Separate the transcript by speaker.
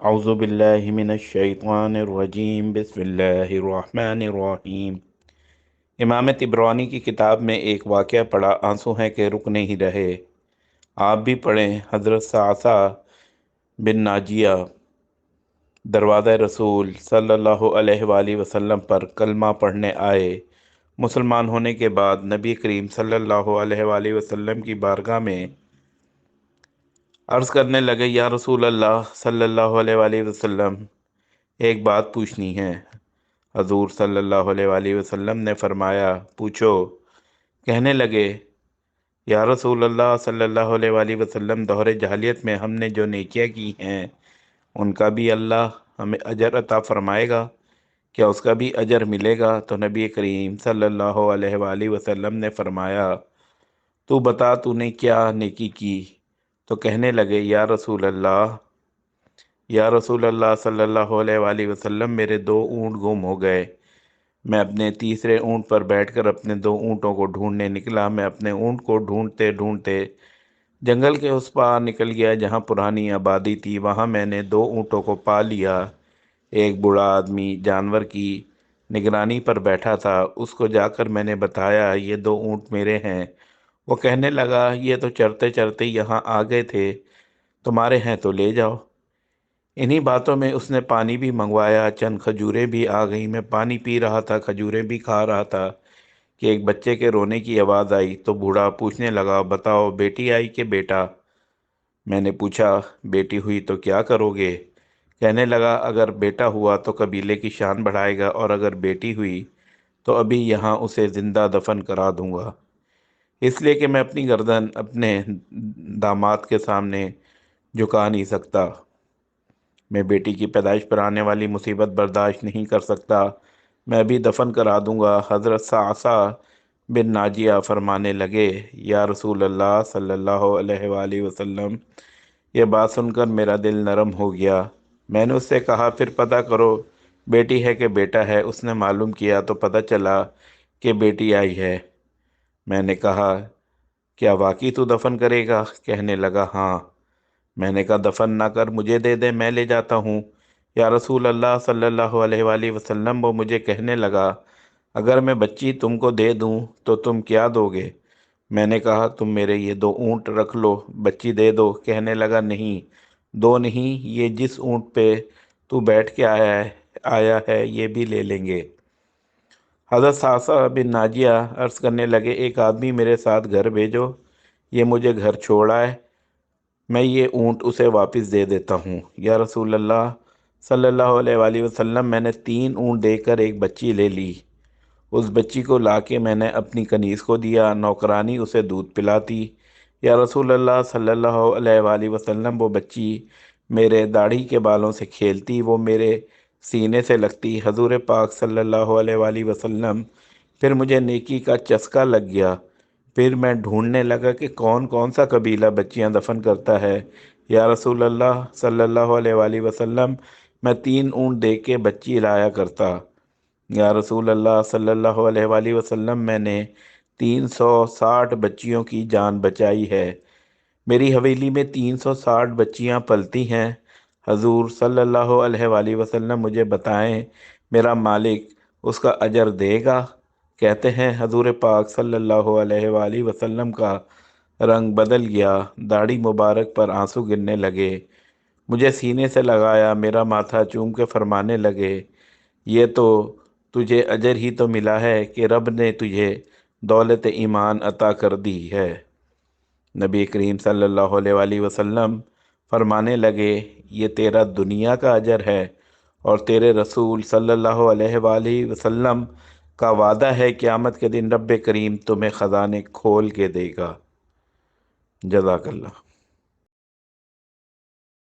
Speaker 1: اعوذ باللہ من الشیطان الرجیم بسم اللہ الرحمن الرحیم۔ امام طبرانی کی کتاب میں ایک واقعہ پڑا، آنسو ہیں کہ رک نہیں رہے۔ آپ بھی پڑھیں۔ حضرت صعصع بن ناجیہ دروازہ رسول صلی اللہ علیہ وآلہ وسلم پر کلمہ پڑھنے آئے۔ مسلمان ہونے کے بعد نبی کریم صلی اللہ علیہ وآلہ وسلم کی بارگاہ میں عرض کرنے لگے، یا رسول اللہ صلی اللہ علیہ وآلہ وسلم، ایک بات پوچھنی ہے۔ حضور صلی اللہ علیہ وآلہ وسلم نے فرمایا، پوچھو۔ کہنے لگے، یا رسول اللہ صلی اللہ علیہ وآلہ وسلم، دور جاہلیت میں ہم نے جو نیکیاں کی ہیں ان کا بھی اللہ ہمیں اجر عطا فرمائے گا؟ کیا اس کا بھی اجر ملے گا؟ تو نبی کریم صلی اللہ علیہ وآلہ وسلم نے فرمایا، تو بتا تو نے کیا نیکی کی؟ تو کہنے لگے، یا رسول اللہ صلی اللہ علیہ وآلہ وسلم، میرے 2 اونٹ گم ہو گئے۔ میں اپنے تیسرے اونٹ پر بیٹھ کر اپنے 2 اونٹوں کو ڈھونڈنے نکلا۔ میں اپنے اونٹ کو ڈھونڈتے ڈھونڈتے جنگل کے اس پار نکل گیا جہاں پرانی آبادی تھی۔ وہاں میں نے 2 اونٹوں کو پا لیا۔ ایک بوڑھا آدمی جانور کی نگرانی پر بیٹھا تھا، اس کو جا کر میں نے بتایا، یہ 2 اونٹ میرے ہیں۔ وہ کہنے لگا، یہ تو چرتے چرتے یہاں آ گئے تھے، تمہارے ہیں تو لے جاؤ۔ انہی باتوں میں اس نے پانی بھی منگوایا، چند کھجوریں بھی آ گئیں۔ میں پانی پی رہا تھا، کھجوریں بھی کھا رہا تھا کہ ایک بچے کے رونے کی آواز آئی۔ تو بوڑھا پوچھنے لگا، بتاؤ بیٹی آئی کہ بیٹا؟ میں نے پوچھا، بیٹی ہوئی تو کیا کرو گے؟ کہنے لگا، اگر بیٹا ہوا تو قبیلے کی شان بڑھائے گا، اور اگر بیٹی ہوئی تو ابھی یہاں اسے زندہ دفن کرا دوں گا، اس لیے کہ میں اپنی گردن اپنے داماد کے سامنے جھکا نہیں سکتا۔ میں بیٹی کی پیدائش پر آنے والی مصیبت برداشت نہیں کر سکتا۔ میں ابھی دفن کرا دوں گا۔ حضرت صعصع بن ناجیہ فرمانے لگے، یا رسول اللہ صلی اللہ علیہ وآلہ وسلم، یہ بات سن کر میرا دل نرم ہو گیا۔ میں نے اس سے کہا، پھر پتہ کرو بیٹی ہے کہ بیٹا ہے۔ اس نے معلوم کیا تو پتہ چلا کہ بیٹی آئی ہے۔ میں نے کہا، کیا واقعی تو دفن کرے گا؟ کہنے لگا، ہاں۔ میں نے کہا، دفن نہ کر مجھے دے دے، میں لے جاتا ہوں۔ یا رسول اللہ صلی اللہ علیہ وآلہ وسلم، وہ مجھے کہنے لگا، اگر میں بچی تم کو دے دوں تو تم کیا دو گے؟ میں نے کہا، تم میرے یہ 2 اونٹ رکھ لو، بچی دے دو۔ کہنے لگا، نہیں، 2 نہیں، یہ جس اونٹ پہ تو بیٹھ کے آیا ہے یہ بھی لے لیں گے۔ حضرت صعصع بن ناجیہ عرض کرنے لگے، ایک آدمی میرے ساتھ گھر بھیجو، یہ مجھے گھر چھوڑ آئے، میں یہ اونٹ اسے واپس دے دیتا ہوں۔ یا رسول اللہ صلی اللہ علیہ وآلہ وسلم، میں نے 3 اونٹ دے کر ایک بچی لے لی۔ اس بچی کو لا کے میں نے اپنی کنیز کو دیا، نوکرانی اسے دودھ پلاتی۔ یا رسول اللہ صلی اللہ علیہ وآلہ وسلم، وہ بچی میرے داڑھی کے بالوں سے کھیلتی، وہ میرے سینے سے لگتی۔ حضور پاک صلی اللہ علیہ وآلہ وسلم، پھر مجھے نیکی کا چسکا لگ گیا۔ پھر میں ڈھونڈنے لگا کہ کون کون سا قبیلہ بچیاں دفن کرتا ہے۔ یا رسول اللہ صلی اللہ علیہ وآلہ وسلم، میں 3 اونٹ دے کے بچی لایا کرتا۔ یا رسول اللہ صلی اللہ علیہ وآلہ وسلم، میں نے 360 بچیوں کی جان بچائی ہے۔ میری حویلی میں 360 بچیاں پلتی ہیں۔ حضور صلی اللہ علیہ وآلہ وسلم، مجھے بتائیں، میرا مالک اس کا اجر دے گا؟ کہتے ہیں حضور پاک صلی اللہ علیہ وآلہ وسلم کا رنگ بدل گیا، داڑھی مبارک پر آنسو گرنے لگے۔ مجھے سینے سے لگایا، میرا ماتھا چوم کے فرمانے لگے، یہ تو تجھے اجر ہی تو ملا ہے کہ رب نے تجھے دولت ایمان عطا کر دی ہے۔ نبی کریم صلی اللہ علیہ وآلہ وسلم فرمانے لگے، یہ تیرا دنیا کا اجر ہے، اور تیرے رسول صلی اللہ علیہ وآلہ وسلم کا وعدہ ہے، قیامت کے دن رب کریم تمہیں خزانے کھول کے دے گا۔ جزاک اللہ۔